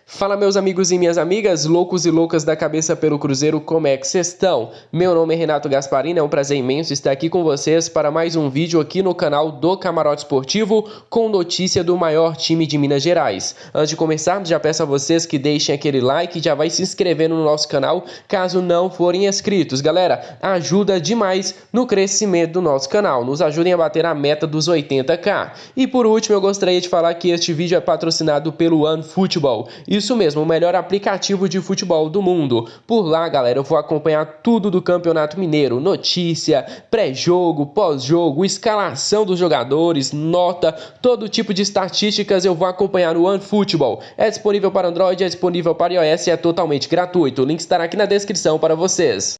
Fala, meus amigos e minhas amigas, loucos e loucas da cabeça pelo Cruzeiro, como é que vocês estão? Meu nome é Renato Gasparini, é um prazer imenso estar aqui com vocês para mais um vídeo aqui no canal do Camarote Esportivo com notícia do maior time de Minas Gerais. Antes de começarmos, já peço a vocês que deixem aquele like e já vai se inscrevendo no nosso canal caso não forem inscritos. Galera, ajuda demais no crescimento do nosso canal, nos ajudem a bater a meta dos 80k. E por último, eu gostaria de falar que este vídeo é patrocinado pelo OneFootball. Isso mesmo, o melhor aplicativo de futebol do mundo. Por lá, galera, eu vou acompanhar tudo do Campeonato Mineiro, notícia, pré-jogo, pós-jogo, escalação dos jogadores, nota, todo tipo de estatísticas eu vou acompanhar no OneFootball. É disponível para Android, é disponível para iOS e é totalmente gratuito. O link estará aqui na descrição para vocês.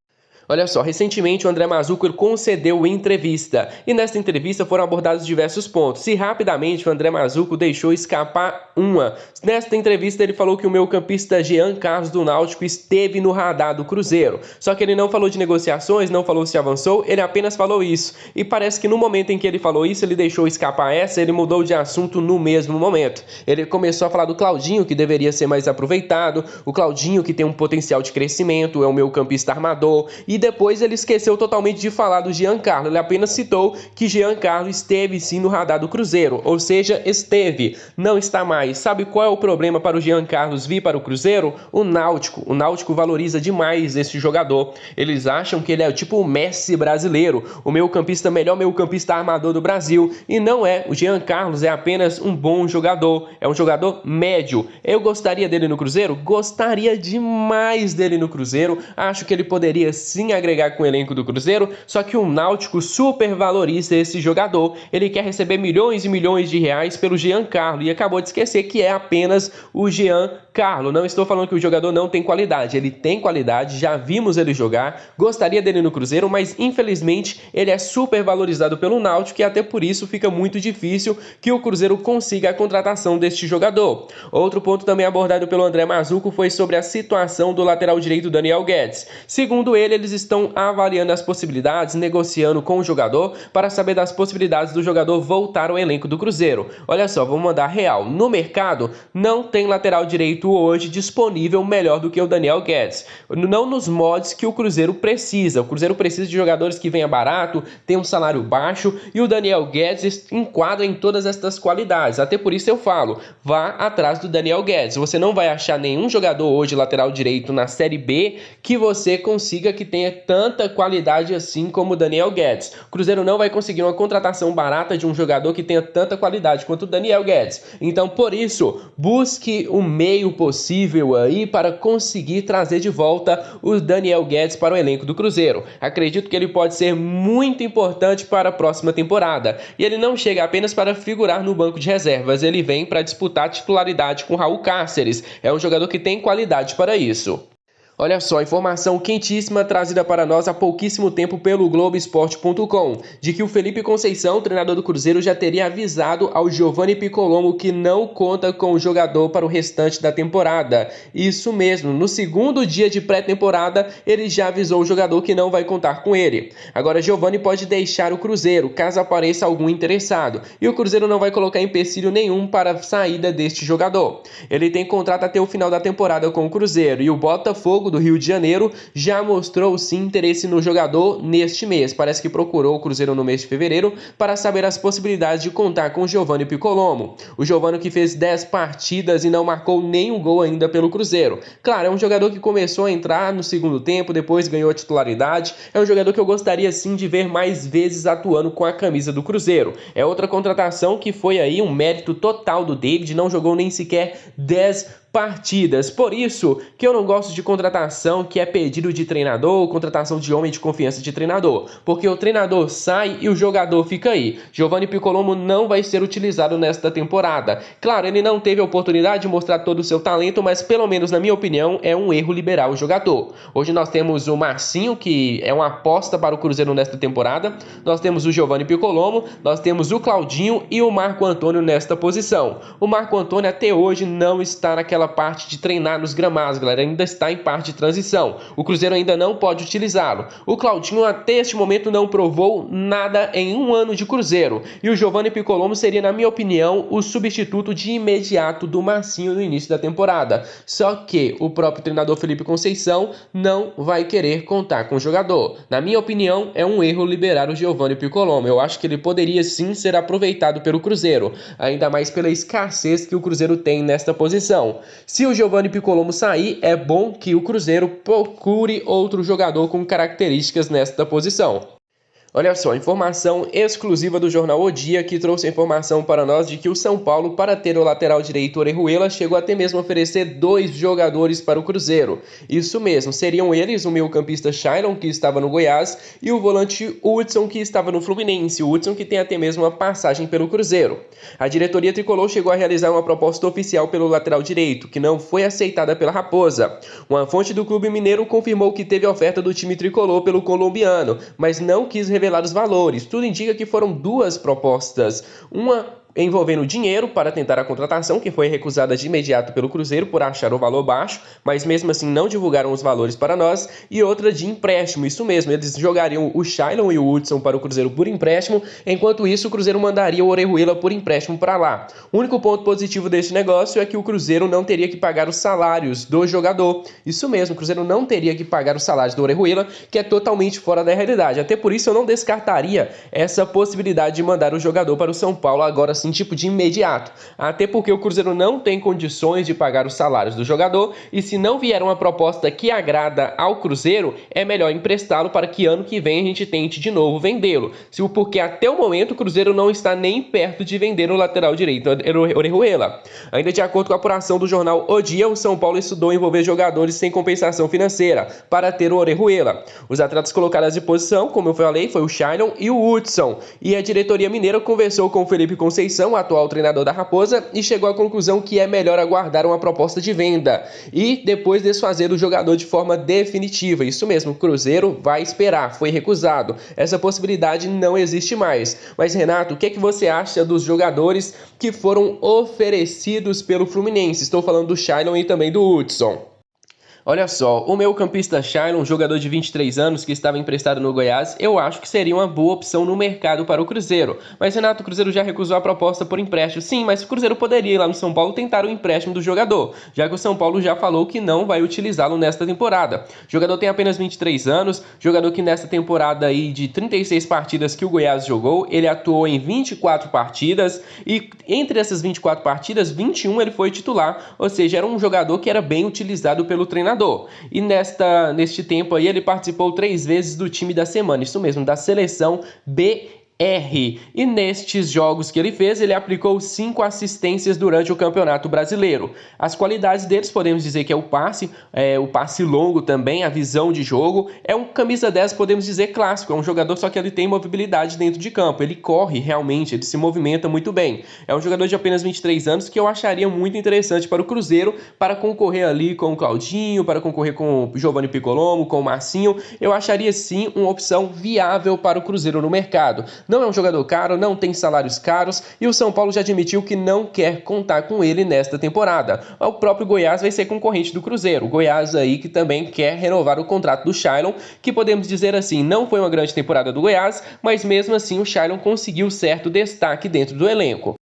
Olha só, recentemente o André Mazzuco concedeu entrevista e nesta entrevista foram abordados diversos pontos e rapidamente o André Mazzuco deixou escapar uma. Nesta entrevista ele falou que o meio-campista Jean Carlos do Náutico esteve no radar do Cruzeiro, só que ele não falou de negociações, não falou se avançou, ele apenas falou isso e parece que no momento em que ele falou isso, ele deixou escapar essa, ele mudou de assunto no mesmo momento. Ele começou a falar do Claudinho, que deveria ser mais aproveitado, o Claudinho que tem um potencial de crescimento, é o meio-campista armador, e depois ele esqueceu totalmente de falar do Jean Carlos. Ele apenas citou que Jean Carlos esteve sim no radar do Cruzeiro, ou seja, esteve, não está mais. Sabe qual é o problema para o Jean Carlos vir para o Cruzeiro? O Náutico. O Náutico valoriza demais esse jogador. Eles acham que ele é tipo o Messi brasileiro, o meio-campista, melhor meio-campista armador do Brasil, e não é. O Jean Carlos é apenas um bom jogador, é um jogador médio. Eu gostaria dele no Cruzeiro? Gostaria demais dele no Cruzeiro. Acho que ele poderia sim agregar com o elenco do Cruzeiro, só que o Náutico supervaloriza esse jogador. Ele quer receber milhões e milhões de reais pelo Jean Carlos e acabou de esquecer que é apenas o Jean Carlos. Não estou falando que o jogador não tem qualidade, ele tem qualidade, já vimos ele jogar, gostaria dele no Cruzeiro, mas infelizmente ele é supervalorizado pelo Náutico e até por isso fica muito difícil que o Cruzeiro consiga a contratação deste jogador. Outro ponto também abordado pelo André Mazzuco foi sobre a situação do lateral direito Daniel Guedes. Segundo ele, eles estão avaliando as possibilidades, negociando com o jogador para saber das possibilidades do jogador voltar ao elenco do Cruzeiro. Olha só, vamos mandar real. No mercado, não tem lateral direito hoje disponível melhor do que o Daniel Guedes. Não nos moldes que o Cruzeiro precisa. O Cruzeiro precisa de jogadores que venham barato, tem um salário baixo e o Daniel Guedes enquadra em todas estas qualidades. Até por isso eu falo, vá atrás do Daniel Guedes. Você não vai achar nenhum jogador hoje lateral direito na Série B que você consiga que tenha tanta qualidade assim como o Daniel Guedes. O Cruzeiro não vai conseguir uma contratação barata de um jogador que tenha tanta qualidade quanto o Daniel Guedes. Então, por isso, busque o meio possível aí para conseguir trazer de volta o Daniel Guedes para o elenco do Cruzeiro. Acredito que ele pode ser muito importante para a próxima temporada. E ele não chega apenas para figurar no banco de reservas, ele vem para disputar a titularidade com Raul Cáceres. É um jogador que tem qualidade para isso. Olha só, informação quentíssima trazida para nós há pouquíssimo tempo pelo Globoesporte.com, de que o Felipe Conceição, treinador do Cruzeiro, já teria avisado ao Giovanni Picolomo que não conta com o jogador para o restante da temporada. Isso mesmo, no segundo dia de pré-temporada, ele já avisou o jogador que não vai contar com ele. Agora, Giovanni pode deixar o Cruzeiro, caso apareça algum interessado, e o Cruzeiro não vai colocar empecilho nenhum para a saída deste jogador. Ele tem contrato até o final da temporada com o Cruzeiro, e o Botafogo do Rio de Janeiro já mostrou sim interesse no jogador neste mês. Parece que procurou o Cruzeiro no mês de fevereiro para saber as possibilidades de contar com o Giovanni Picolomo. O Giovanni que fez 10 partidas e não marcou nenhum gol ainda pelo Cruzeiro. Claro, é um jogador que começou a entrar no segundo tempo, depois ganhou a titularidade. É um jogador que eu gostaria sim de ver mais vezes atuando com a camisa do Cruzeiro. É outra contratação que foi aí um mérito total do David, não jogou nem sequer 10 partidas. Por isso que eu não gosto de contratação que é pedido de treinador, contratação de homem de confiança de treinador, porque o treinador sai e o jogador fica aí. Giovanni Picolomo não vai ser utilizado nesta temporada. Claro, ele não teve a oportunidade de mostrar todo o seu talento, mas pelo menos na minha opinião é um erro liberar o jogador. Hoje nós temos o Marcinho, que é uma aposta para o Cruzeiro nesta temporada, nós temos o Giovanni Picolomo, nós temos o Claudinho e o Marco Antônio nesta posição. O Marco Antônio até hoje não está naquela naquela parte de treinar nos gramados, galera, ainda está em parte de transição. O Cruzeiro ainda não pode utilizá-lo. O Claudinho até este momento não provou nada em um ano de Cruzeiro. E o Giovanni Piccolommo seria, na minha opinião, o substituto de imediato do Marcinho no início da temporada. Só que o próprio treinador Felipe Conceição não vai querer contar com o jogador. Na minha opinião, é um erro liberar o Giovanni Piccolommo. Eu acho que ele poderia sim ser aproveitado pelo Cruzeiro, ainda mais pela escassez que o Cruzeiro tem nesta posição. Se o Giovanni Piccolommo sair, é bom que o Cruzeiro procure outro jogador com características nesta posição. Olha só, informação exclusiva do jornal O Dia, que trouxe a informação para nós de que o São Paulo, para ter o lateral direito Orejuela, chegou até mesmo a oferecer 2 jogadores para o Cruzeiro. Isso mesmo, seriam eles o meio-campista Shailon, que estava no Goiás, e o volante Hudson, que estava no Fluminense. O Hudson que tem até mesmo uma passagem pelo Cruzeiro. A diretoria tricolor chegou a realizar uma proposta oficial pelo lateral direito, que não foi aceitada pela Raposa. Uma fonte do clube mineiro confirmou que teve a oferta do time tricolor pelo colombiano, mas não quis revelar os valores. Tudo indica que foram 2 propostas. Uma envolvendo dinheiro para tentar a contratação, que foi recusada de imediato pelo Cruzeiro por achar o valor baixo, mas mesmo assim não divulgaram os valores para nós, e outra de empréstimo. Isso mesmo, eles jogariam o Shailon e o Hudson para o Cruzeiro por empréstimo, enquanto isso o Cruzeiro mandaria o Orejuela por empréstimo para lá. O único ponto positivo deste negócio é que o Cruzeiro não teria que pagar os salários do jogador. Isso mesmo, o Cruzeiro não teria que pagar os salários do Orejuela, que é totalmente fora da realidade. Até por isso eu não descartaria essa possibilidade de mandar o jogador para o São Paulo agora assim, tipo de imediato, até porque o Cruzeiro não tem condições de pagar os salários do jogador, e se não vier uma proposta que agrada ao Cruzeiro, é melhor emprestá-lo para que ano que vem a gente tente de novo vendê-lo, porque até o momento o Cruzeiro não está nem perto de vender o lateral direito Orejuela. Ainda de acordo com a apuração do jornal O Dia, o São Paulo estudou envolver jogadores sem compensação financeira para ter o Orejuela. Os atletas colocados à disposição, como eu falei, foi o Shailon e o Hudson, e a diretoria mineira conversou com o Felipe Conceição, atual treinador da Raposa, e chegou à conclusão que é melhor aguardar uma proposta de venda e depois desfazer o jogador de forma definitiva. Isso mesmo, o Cruzeiro vai esperar, foi recusado. Essa possibilidade não existe mais. Mas Renato, o que é que você acha dos jogadores que foram oferecidos pelo Fluminense? Estou falando do Shailon e também do Hudson. Olha só, o meio-campista Shailon, jogador de 23 anos que estava emprestado no Goiás, eu acho que seria uma boa opção no mercado para o Cruzeiro. Mas Renato, o Cruzeiro já recusou a proposta por empréstimo. Sim, mas o Cruzeiro poderia ir lá no São Paulo tentar o empréstimo do jogador, já que o São Paulo já falou que não vai utilizá-lo nesta temporada. O jogador tem apenas 23 anos, jogador que nesta temporada aí de 36 partidas que o Goiás jogou, ele atuou em 24 partidas e entre essas 24 partidas, 21 ele foi titular, ou seja, era um jogador que era bem utilizado pelo treinador. E neste tempo aí ele participou 3 vezes do time da semana, isso mesmo, da seleção BR. E nestes jogos que ele fez, ele aplicou 5 assistências durante o Campeonato Brasileiro. As qualidades deles, podemos dizer que é o passe longo também, a visão de jogo. É um camisa 10, podemos dizer, clássico. É um jogador só que ele tem mobilidade dentro de campo. Ele corre realmente, ele se movimenta muito bem. É um jogador de apenas 23 anos que eu acharia muito interessante para o Cruzeiro, para concorrer ali com o Claudinho, para concorrer com o Giovanni Piccolommo, com o Marcinho. Eu acharia sim uma opção viável para o Cruzeiro no mercado. Não é um jogador caro, não tem salários caros e o São Paulo já admitiu que não quer contar com ele nesta temporada. O próprio Goiás vai ser concorrente do Cruzeiro. O Goiás aí que também quer renovar o contrato do Shailon, que podemos dizer assim, não foi uma grande temporada do Goiás, mas mesmo assim o Shailon conseguiu certo destaque dentro do elenco.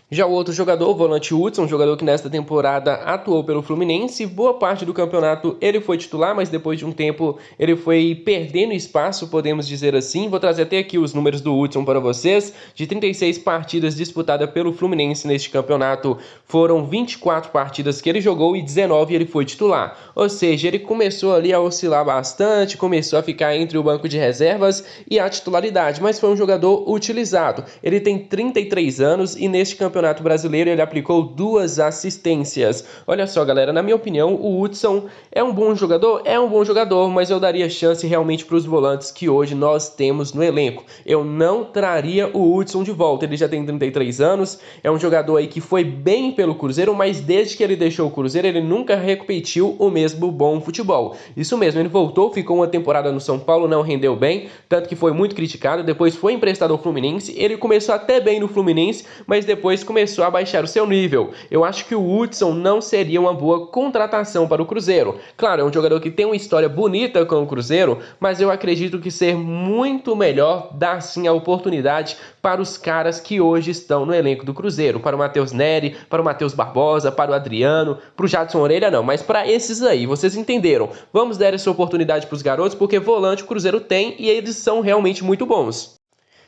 Já o outro jogador, o volante Hudson, um jogador que nesta temporada atuou pelo Fluminense, boa parte do campeonato ele foi titular, mas depois de um tempo ele foi perdendo espaço, podemos dizer assim. Vou trazer até aqui os números do Hudson para vocês. De 36 partidas disputadas pelo Fluminense neste campeonato, foram 24 partidas que ele jogou e 19 ele foi titular. Ou seja, ele começou ali a oscilar bastante, começou a ficar entre o banco de reservas e a titularidade, mas foi um jogador utilizado. Ele tem 33 anos e neste campeonato Brasileiro ele aplicou 2 assistências. Olha só, galera, na minha opinião, o Hudson é um bom jogador? É um bom jogador, mas eu daria chance realmente para os volantes que hoje nós temos no elenco. Eu não traria o Hudson de volta, ele já tem 33 anos, é um jogador aí que foi bem pelo Cruzeiro, mas desde que ele deixou o Cruzeiro, ele nunca repetiu o mesmo bom futebol. Isso mesmo, ele voltou, ficou uma temporada no São Paulo, não rendeu bem, tanto que foi muito criticado, depois foi emprestado ao Fluminense, ele começou até bem no Fluminense, mas depois começou a baixar o seu nível. Eu acho que o Hudson não seria uma boa contratação para o Cruzeiro. Claro, é um jogador que tem uma história bonita com o Cruzeiro, mas eu acredito que ser muito melhor dar sim a oportunidade para os caras que hoje estão no elenco do Cruzeiro, para o Matheus Nery, para o Matheus Barbosa, para o Adriano, para o Jadson Orelha não, mas para esses aí, vocês entenderam. Vamos dar essa oportunidade para os garotos, porque volante o Cruzeiro tem e eles são realmente muito bons.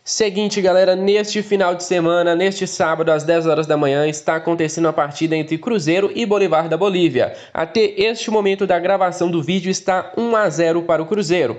Seguinte, galera, neste final de semana, neste sábado, às 10 horas da manhã, está acontecendo a partida entre Cruzeiro e Bolívar da Bolívia. Até este momento da gravação do vídeo está 1-0 para o Cruzeiro.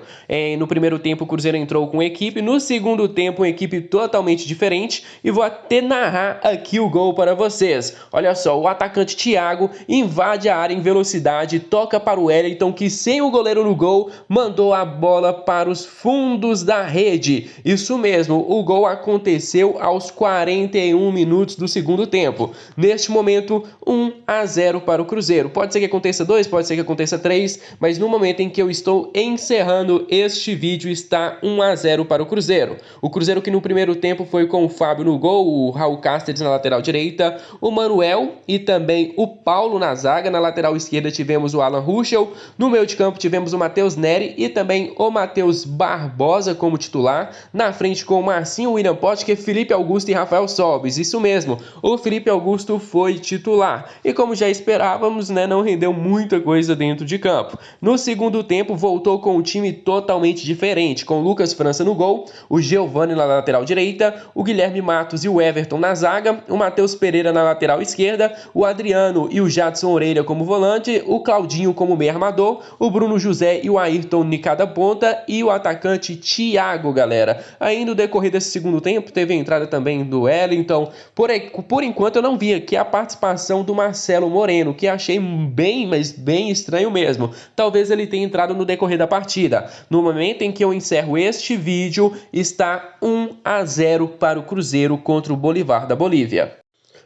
No primeiro tempo, o Cruzeiro entrou com equipe, no segundo tempo, uma equipe totalmente diferente, e vou até narrar aqui o gol para vocês. Olha só, o atacante Thiago invade a área em velocidade, toca para o Wellington, que sem o goleiro no gol, mandou a bola para os fundos da rede. Isso mesmo. O gol aconteceu aos 41 minutos do segundo tempo. Neste momento, 1-0 para o Cruzeiro. Pode ser que aconteça 2, pode ser que aconteça 3, mas no momento em que eu estou encerrando este vídeo está 1-0 para o Cruzeiro. O Cruzeiro que no primeiro tempo foi com o Fábio no gol, o Raul Cáceres na lateral direita, o Manuel e também o Paulo na zaga. Na lateral esquerda tivemos o Alan Ruschel, no meio de campo tivemos o Matheus Nery e também o Matheus Barbosa como titular, na frente com o Marcinho, William Potker, Felipe Augusto e Rafael Sobis. Isso mesmo, o Felipe Augusto foi titular. E como já esperávamos, não rendeu muita coisa dentro de campo. No segundo tempo, voltou com um time totalmente diferente, com o Lucas França no gol, o Giovani na lateral direita, o Guilherme Matos e o Everton na zaga, o Matheus Pereira na lateral esquerda, o Adriano e o Jadson Orelha como volante, o Claudinho como meio armador, o Bruno José e o Ayrton em cada ponta e o atacante Thiago, galera. Ainda o decorrer desse segundo tempo, teve a entrada também do Wellington. Por enquanto eu não vi aqui a participação do Marcelo Moreno, que achei bem, mas bem estranho mesmo. Talvez ele tenha entrado no decorrer da partida. No momento em que eu encerro este vídeo, está 1-0 para o Cruzeiro contra o Bolívar da Bolívia.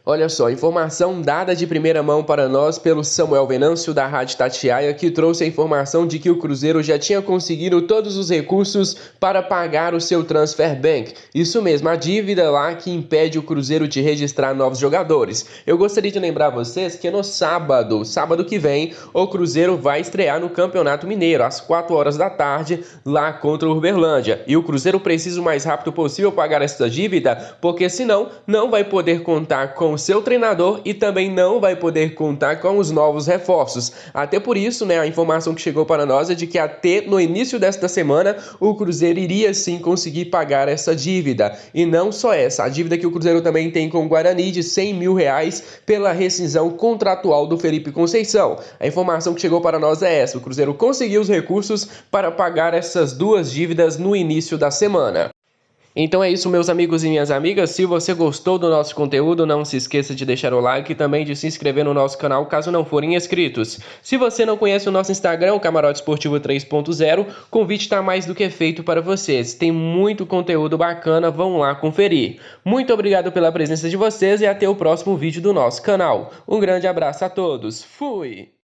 Olha só, informação dada de primeira mão para nós pelo Samuel Venâncio da Rádio Tatiaia, que trouxe a informação de que o Cruzeiro já tinha conseguido todos os recursos para pagar o seu Transfer Bank. Isso mesmo, a dívida lá que impede o Cruzeiro de registrar novos jogadores. Eu gostaria de lembrar vocês que no sábado que vem, o Cruzeiro vai estrear no Campeonato Mineiro, às 4 horas da tarde, lá contra o Uberlândia. E o Cruzeiro precisa o mais rápido possível pagar essa dívida, porque senão não vai poder contar com o seu treinador e também não vai poder contar com os novos reforços. Até por isso, a informação que chegou para nós é de que até no início desta semana o Cruzeiro iria sim conseguir pagar essa dívida. E não só essa, a dívida que o Cruzeiro também tem com o Guarani de R$100 mil pela rescisão contratual do Felipe Conceição. A informação que chegou para nós é essa: o Cruzeiro conseguiu os recursos para pagar essas duas dívidas no início da semana. Então é isso, meus amigos e minhas amigas. Se você gostou do nosso conteúdo, não se esqueça de deixar o like e também de se inscrever no nosso canal caso não forem inscritos. Se você não conhece o nosso Instagram, o Camarote Esportivo 3.0, o convite está mais do que feito para vocês. Tem muito conteúdo bacana, vão lá conferir. Muito obrigado pela presença de vocês e até o próximo vídeo do nosso canal. Um grande abraço a todos. Fui!